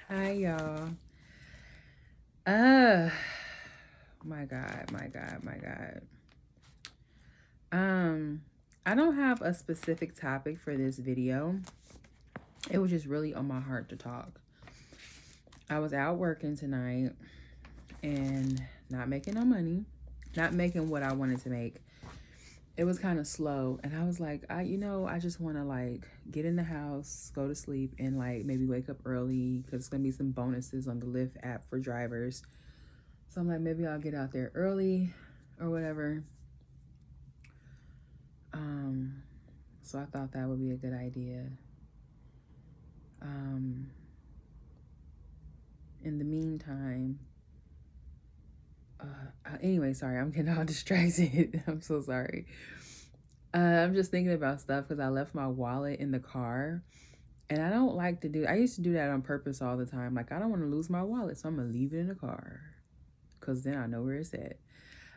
Hi y'all. Uh my God. Um I don't have a specific topic for this video. It was just really on my heart to talk. I was out working tonight and not making no money, not making what I wanted to make. It was kind of slow and I was like, I just want to like get in the house, go to sleep and like maybe wake up early cuz it's going to be some bonuses on the Lyft app for drivers. So I'm like, maybe I'll get out there early or whatever. Um, so I thought that would be a good idea. Um, in the meantime, anyway, sorry, I'm getting all distracted. I'm so sorry. I'm just thinking about stuff because I left my wallet in the car. And I don't like to do, I used to do that on purpose all the time. Like, I don't want to lose my wallet, so I'm going to leave it in the car because then I know where it's at.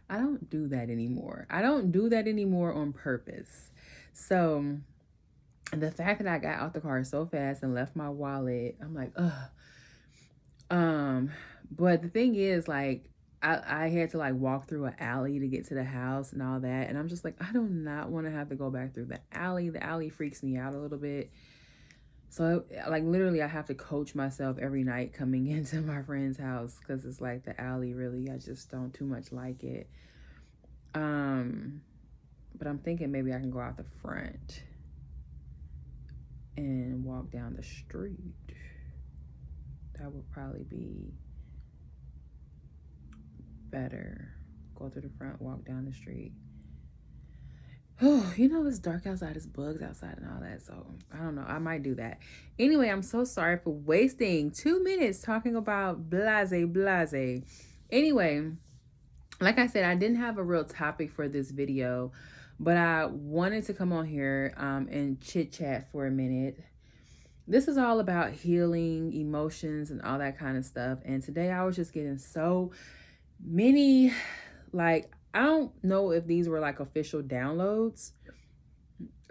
I don't do that anymore. I don't do that anymore on purpose. So the fact that I got out the car so fast and left my wallet, I'm like, ugh. But the thing is, like, I had to like walk through an alley to get to the house and all that. And I'm just like, I do not want to have to go back through the alley. The alley freaks me out a little bit. So like literally I have to coach myself every night coming into my friend's house because it's like the alley really, I just don't too much like it. But I'm thinking maybe I can go out the front and walk down the street. That would probably be better. Go to the front, walk down the street. Oh, it's dark outside, it's bugs outside and all that. So I don't know. I might do that. Anyway, I'm so sorry for wasting 2 minutes talking about blase. Anyway, like I said, I didn't have a real topic for this video, but I wanted to come on here and chit chat for a minute. This is all about healing, emotions, and all that kind of stuff. And today I was just getting so many, like, I don't know if these were like official downloads.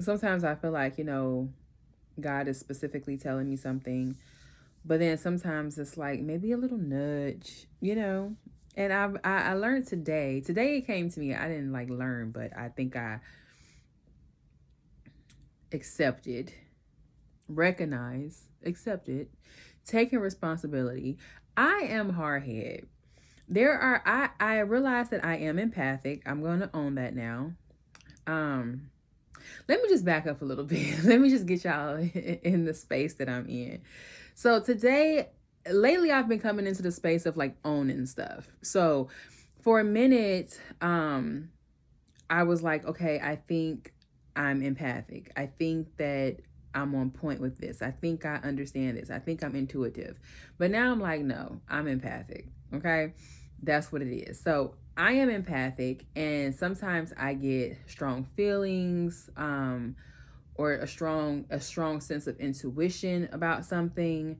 Sometimes I feel like, God is specifically telling me something. But then sometimes it's like maybe a little nudge. And I learned today. Today it came to me. I didn't like learn, but I think I accepted, accepted, taking responsibility. I am hard-headed. I realize that I am empathic. I'm going to own that now. Let me just back up a little bit. Let me just get y'all in the space that I'm in. So lately I've been coming into the space of like owning stuff. So for a minute, I was like, okay, I think I'm empathic. I think that I'm on point with this. I think I understand this. I think I'm intuitive. But now I'm like, no, I'm empathic. Okay. That's what it is. So I am empathic, and sometimes I get strong feelings, or a strong sense of intuition about something.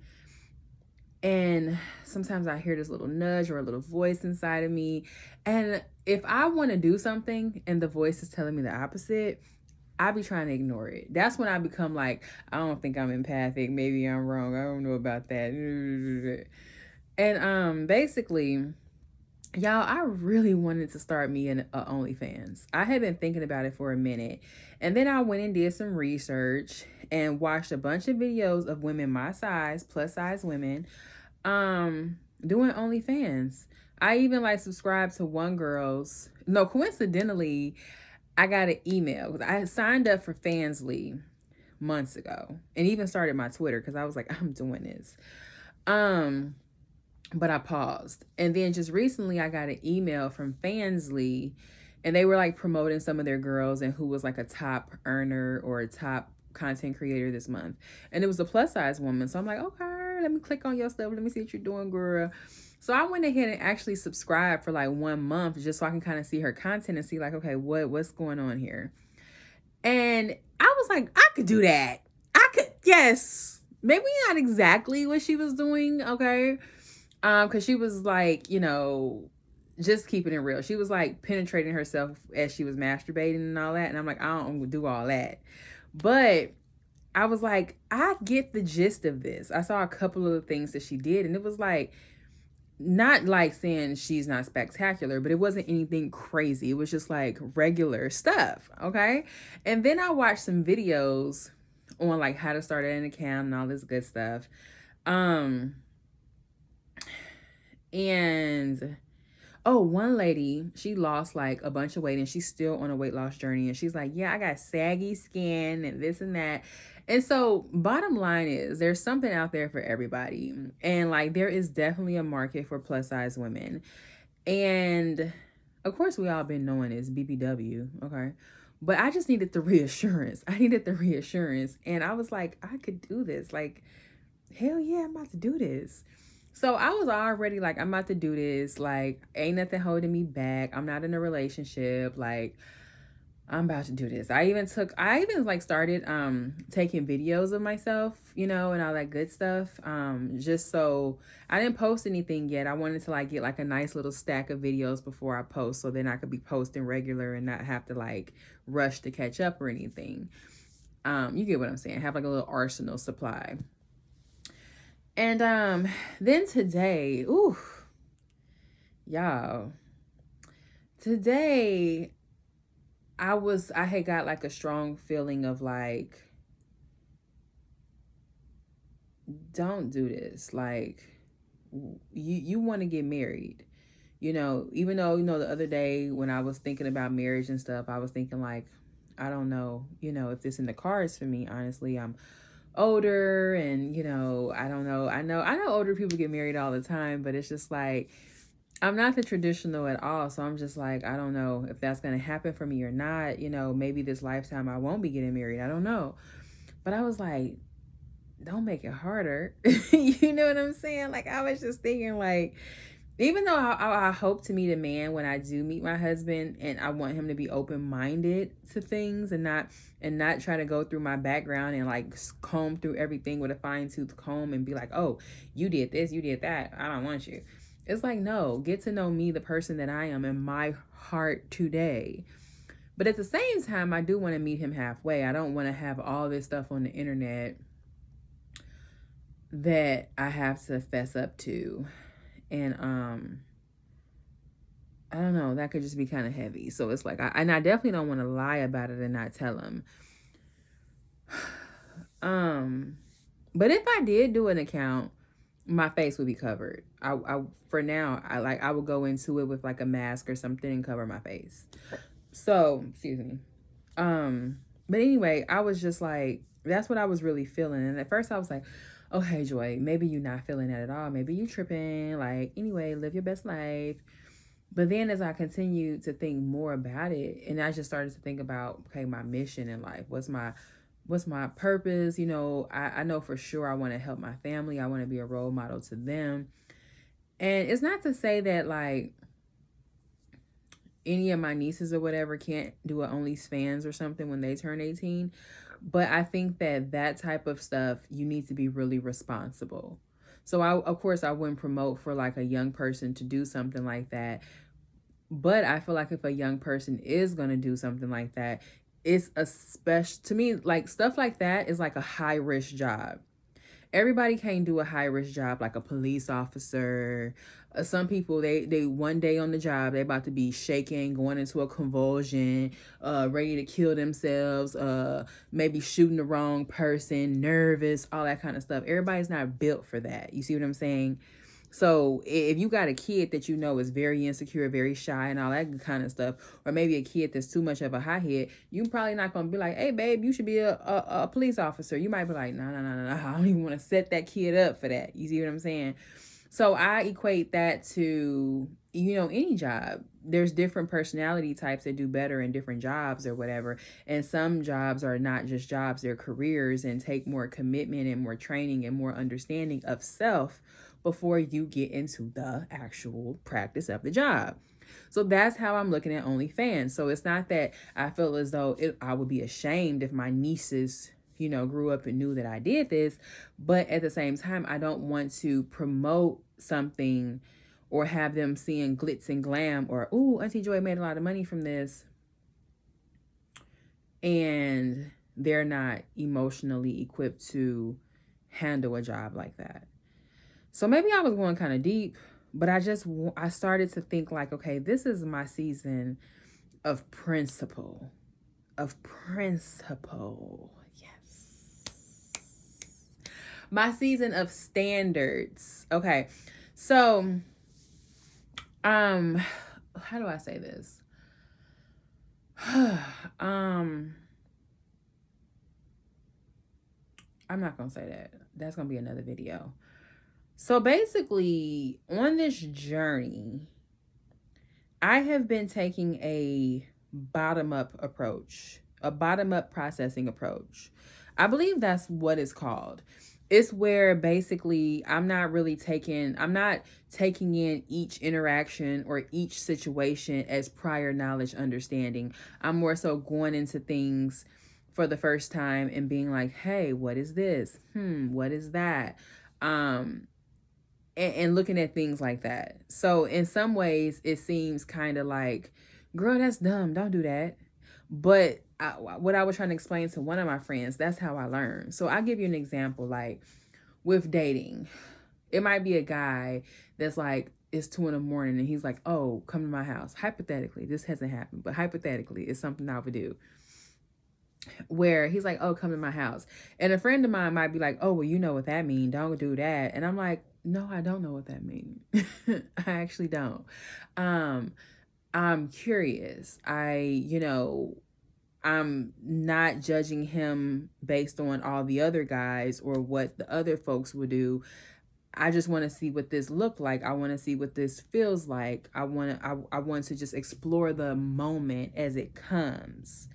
And sometimes I hear this little nudge or a little voice inside of me. And if I want to do something and the voice is telling me the opposite, I be trying to ignore it. That's when I become like, I don't think I'm empathic. Maybe I'm wrong. I don't know about that. And basically, y'all, I really wanted to start me an OnlyFans. I had been thinking about it for a minute. And then I went and did some research and watched a bunch of videos of women my size, plus size women, doing OnlyFans. I even like subscribed to one girl's. No, coincidentally, I got an email because I signed up for Fansly months ago and even started my Twitter because I was like, I'm doing this. But I paused. And then just recently I got an email from Fansly, and they were like promoting some of their girls and who was like a top earner or a top content creator this month. And it was a plus size woman. So I'm like, okay, let me click on your stuff. Let me see what you're doing, girl. So I went ahead and actually subscribed for like 1 month just so I can kind of see her content and see like, okay, what's going on here. And I was like, I could do that. Yes. Maybe not exactly what she was doing, okay? Because she was like, just keeping it real. She was like penetrating herself as she was masturbating and all that. And I'm like, I don't do all that. But I was like, I get the gist of this. I saw a couple of the things that she did, and it was like, not like saying she's not spectacular, but it wasn't anything crazy. It was just like regular stuff. Okay. And then I watched some videos on like how to start an account and all this good stuff. Um, and oh, one lady, she lost like a bunch of weight and she's still on a weight loss journey. And she's like, yeah, I got saggy skin and this and that. And so, bottom line is, there's something out there for everybody. And like, there is definitely a market for plus size women. And of course, we all been knowing it's BBW. Okay. But I just needed the reassurance. I needed the reassurance. And I was like, I could do this. Like, hell yeah, I'm about to do this. So I was already like, I'm about to do this. Like, ain't nothing holding me back. I'm not in a relationship. Like, I'm about to do this. I even like started taking videos of myself, and all that good stuff. Just so I didn't post anything yet. I wanted to like get like a nice little stack of videos before I post, so then I could be posting regular and not have to like rush to catch up or anything. You get what I'm saying? Have like a little arsenal supply. And then today, ooh, y'all, today I had got like a strong feeling of like, don't do this. Like, you want to get married, even though, the other day when I was thinking about marriage and stuff, I was thinking like, I don't know, if this in the cards for me. Honestly, I'm older and, I don't know. I know older people get married all the time, but it's just like, I'm not the traditional at all. So I'm just like, I don't know if that's going to happen for me or not. Maybe this lifetime I won't be getting married. I don't know. But I was like, don't make it harder. You know what I'm saying? Like, I was just thinking like, even though I hope to meet a man when I do meet my husband, and I want him to be open-minded to things and not try to go through my background and like comb through everything with a fine-tooth comb and be like, oh, you did this, you did that, I don't want you. It's like, no, get to know me, the person that I am, in my heart today. But at the same time, I do want to meet him halfway. I don't want to have all this stuff on the internet that I have to fess up to. And I don't know, that could just be kind of heavy. So it's like, I definitely don't want to lie about it and not tell him. But if I did do an account, my face would be covered. I for now, I would go into it with like a mask or something and cover my face. So, excuse me. But anyway, I was just like, that's what I was really feeling. And at first I was like, okay, Joy, maybe you're not feeling that at all. Maybe you tripping. Like, anyway, live your best life. But then as I continued to think more about it, and I just started to think about, okay, my mission in life. What's my purpose? I know for sure I want to help my family. I want to be a role model to them. And it's not to say that like any of my nieces or whatever can't do an OnlyFans or something when they turn 18. But I think that type of stuff, you need to be really responsible. So of course I wouldn't promote for like a young person to do something like that. But I feel like if a young person is going to do something like that, it's a special, to me, like stuff like that is like a high risk job. Everybody can't do a high risk job like a police officer. Some people, they one day on the job, they about to be shaking, going into a convulsion, ready to kill themselves, maybe shooting the wrong person, nervous, all that kind of stuff. Everybody's not built for that. You see what I'm saying? So if you got a kid that is very insecure, very shy and all that kind of stuff, or maybe a kid that's too much of a hothead, you probably not going to be like, hey, babe, you should be a police officer. You might be like, no, I don't even want to set that kid up for that. You see what I'm saying? So I equate that to, any job. There's different personality types that do better in different jobs or whatever. And some jobs are not just jobs, they're careers and take more commitment and more training and more understanding of self before you get into the actual practice of the job. So that's how I'm looking at OnlyFans. So it's not that I feel as though I would be ashamed if my nieces, grew up and knew that I did this. But at the same time, I don't want to promote something or have them seeing glitz and glam or, ooh, Auntie Joy made a lot of money from this. And they're not emotionally equipped to handle a job like that. So maybe I was going kind of deep, but I started to think like, okay, this is my season of principle. Of principle. Yes. My season of standards. Okay. So, how do I say this? I'm not gonna say that. That's gonna be another video. So basically, on this journey, I have been taking a bottom up approach, a bottom up processing approach. I believe that's what it's called. It's where basically I'm not taking in each interaction or each situation as prior knowledge understanding. I'm more so going into things for the first time and being like, hey, what is this? What is that? And looking at things like that. So in some ways, it seems kind of like, girl, that's dumb. Don't do that. But what I was trying to explain to one of my friends, that's how I learned. So I'll give you an example, like with dating. It might be a guy that's like, it's 2 a.m. and he's like, oh, come to my house. Hypothetically, this hasn't happened, but hypothetically, it's something I would do. Where he's like, oh, come to my house. And a friend of mine might be like, oh, well, you know what that means. Don't do that. And I'm like, no, I don't know what that means. I actually don't. I'm curious. I'm not judging him based on all the other guys or what the other folks would do. I just want to see what this looked like. I want to see what this feels like. I want to just explore the moment as it comes.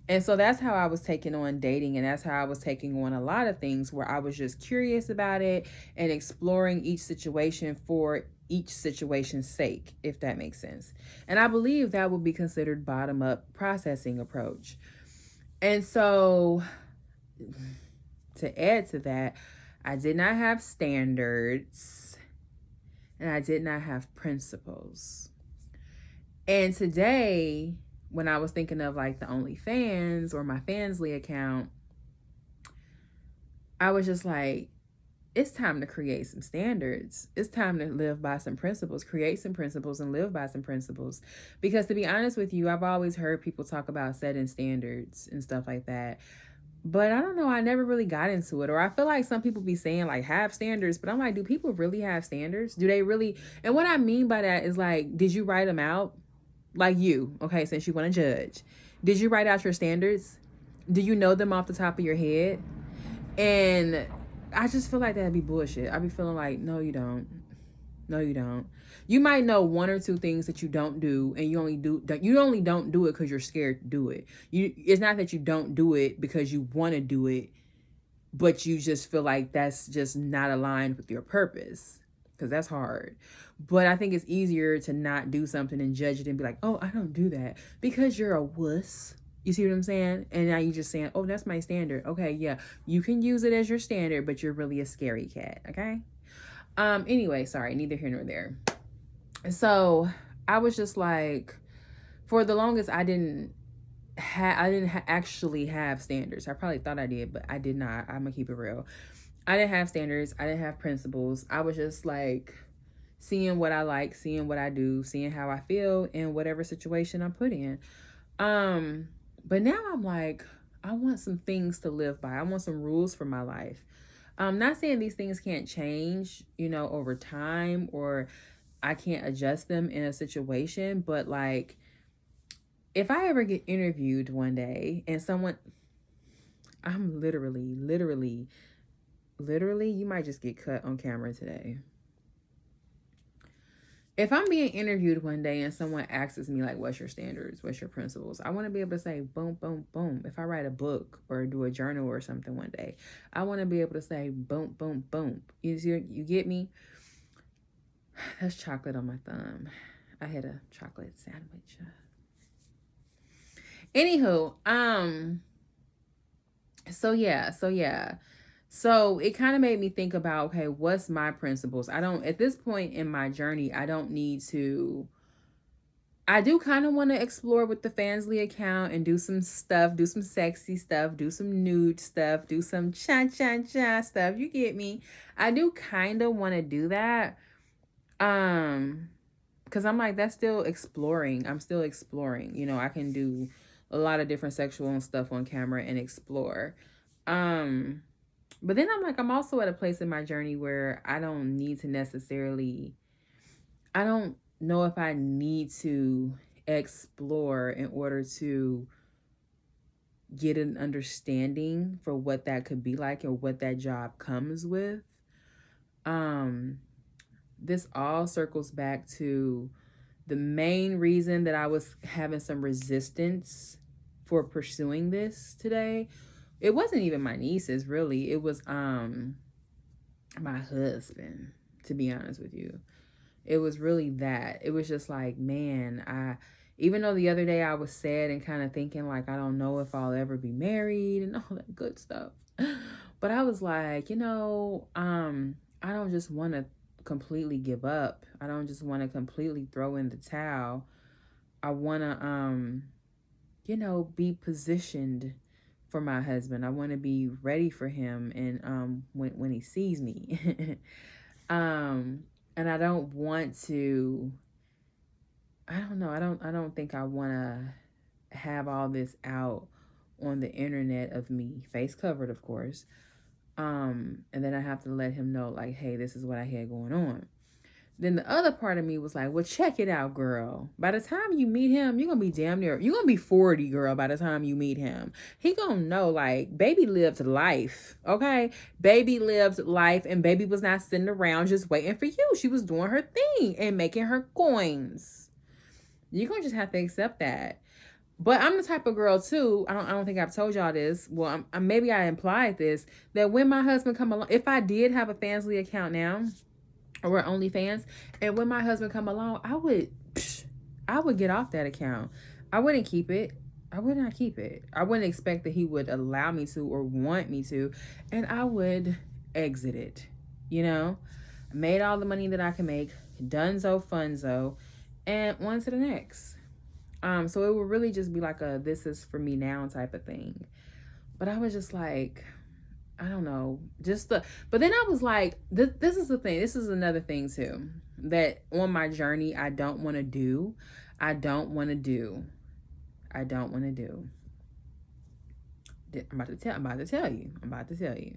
And so that's how I was taking on dating, and that's how I was taking on a lot of things, where I was just curious about it and exploring each situation for each situation's sake, if that makes sense. And I believe that would be considered bottom up processing approach. And so to add to that, I did not have standards and I did not have principles. And today, when I was thinking of like the OnlyFans or my Fansly account, I was just like, it's time to create some standards. It's time to live by some principles, create some principles and live by some principles. Because to be honest with you, I've always heard people talk about setting standards and stuff like that. But I don't know, I never really got into it. Or I feel like some people be saying like have standards, but I'm like, do people really have standards? Do they really? And what I mean by that is like, did you write them out? Like you, okay, since you want to judge. Did you write out your standards? Do you know them off the top of your head? And I just feel like that'd be bullshit. I'd be feeling like, no, you don't. No, you don't. You might know 1 or 2 things that you don't do, and you only don't do it because you're scared to do it. It's not that you don't do it because you want to do it, but you just feel like that's just not aligned with your purpose, because that's hard. But I think it's easier to not do something and judge it and be like, oh, I don't do that, because you're a wuss. You see what I'm saying? And now you're just saying, oh, that's my standard. Okay, yeah, you can use it as your standard, but you're really a scary cat, okay? Anyway, sorry, neither here nor there. So I was just like, for the longest, I didn't actually have standards. I probably thought I did, but I did not. I'm gonna keep it real. I didn't have standards. I didn't have principles. I was just like seeing what I like, seeing what I do, seeing how I feel in whatever situation I'm put in. But now I'm like, I want some things to live by. I want some rules for my life. I'm not saying these things can't change, over time, or I can't adjust them in a situation, but like, if I ever get interviewed one day and I'm literally, you might just get cut on camera today. If I'm being interviewed one day and someone asks me like, what's your standards? What's your principles? I want to be able to say, boom, boom, boom. If I write a book or do a journal or something one day, I want to be able to say, boom, boom, boom. You get me? That's chocolate on my thumb. I had a chocolate sandwich. Anywho, So it kind of made me think about, okay, what's my principles? At this point in my journey, I don't need to I do kind of want to explore with the Fansly account and do some stuff, do some sexy stuff, do some nude stuff, do some cha stuff. You get me? I do kind of want to do that. Um, because I'm like, that's still exploring. I'm still exploring. You know, I can do a lot of different sexual stuff on camera and explore. Um, but then I'm like, I'm also at a place in my journey where I don't need to necessarily, I don't know if I need to explore in order to get an understanding for what that could be like and what that job comes with. Um, this all circles back to the main reason that I was having some resistance for pursuing this today. It wasn't even my nieces, really. It was my husband, to be honest with you. It was really that. It was just like, man, even though the other day I was sad and kind of thinking like, I don't know if I'll ever be married and all that good stuff. But I was like, I don't just want to completely give up. I don't just want to completely throw in the towel. I want to, be positioned for my husband. I want to be ready for him and when he sees me. And I don't want to, I don't know. I don't think I want to have all this out on the internet of me, face covered, of course. And then I have to let him know, like, hey, this is what I had going on. Then the other part of me was like, well, check it out, girl. By the time you meet him, you're going to be damn near, you're going to be 40, girl, by the time you meet him. He going to know, like, baby lived life, okay? Baby lived life, and baby was not sitting around just waiting for you. She was doing her thing and making her coins. You're going to just have to accept that. But I'm the type of girl too. I don't think I've told y'all this. Well, maybe I implied this, that when my husband come along, if I did have a Fansly account now, or OnlyFans, and when my husband come along, I would get off that account. I wouldn't keep it. I would not keep it. I wouldn't expect that he would allow me to or want me to, and I would exit it. Made all the money that I can make, dunzo funzo, and on to the next. So it would really just be like a this is for me now type of thing. But I was just like, I don't know, but then I was like, this is the thing. This is another thing too, that on my journey, I don't want to do. I'm about to tell you.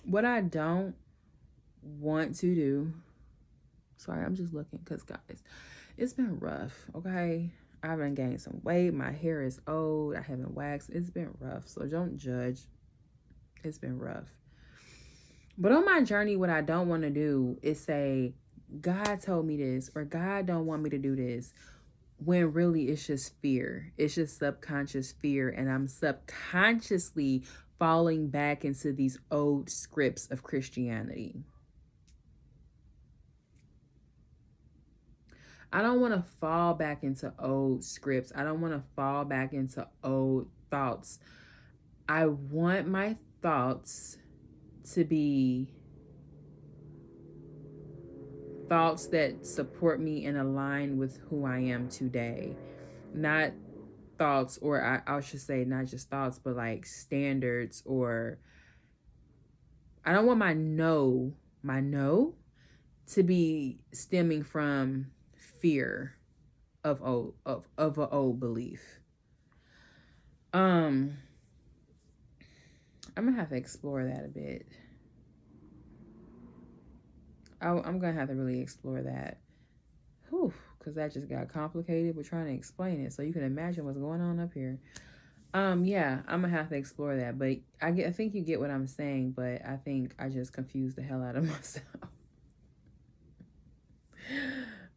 What I don't want to do. Sorry, I'm just looking because, guys, it's been rough, okay? I haven't gained some weight. My hair is old. I haven't waxed. It's been rough, so don't judge. It's been rough. But on my journey, what I don't want to do is say, God told me this, or God don't want me to do this, when really it's just fear. It's just subconscious fear, and I'm subconsciously falling back into these old scripts of Christianity. I don't want to fall back into old scripts. I don't want to fall back into old thoughts. I want my thoughts to be thoughts that support me and align with who I am today. Not thoughts, or I should say not just thoughts, but like standards, or I don't want my no to be stemming from fear of an old belief. I'm gonna have to explore that a bit. I'm gonna have to really explore that. Whew, because that just got complicated with trying to explain it. So you can imagine what's going on up here. Yeah, I'm gonna have to explore that. But I think you get what I'm saying, but I think I just confused the hell out of myself.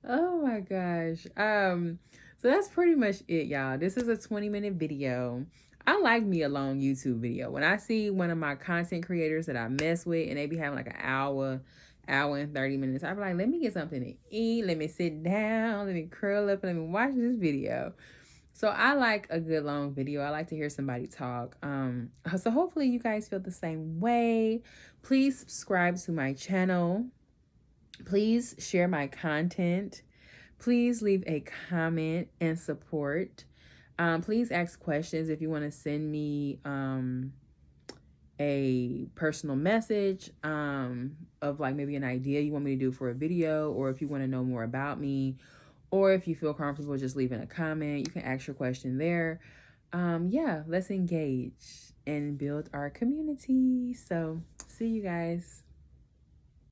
Oh my gosh. So that's pretty much it, y'all. This is a 20-minute video. I like me a long YouTube video. When I see one of my content creators that I mess with and they be having like an hour and 30 minutes, I be like, let me get something to eat. Let me sit down. Let me curl up and let me watch this video. So I like a good long video. I like to hear somebody talk. So hopefully you guys feel the same way. Please subscribe to my channel. Please share my content. Please leave a comment and support. Please ask questions if you want to send me a personal message of like maybe an idea you want me to do for a video, or if you want to know more about me, or if you feel comfortable just leaving a comment, you can ask your question there. Yeah, let's engage and build our community. So see you guys.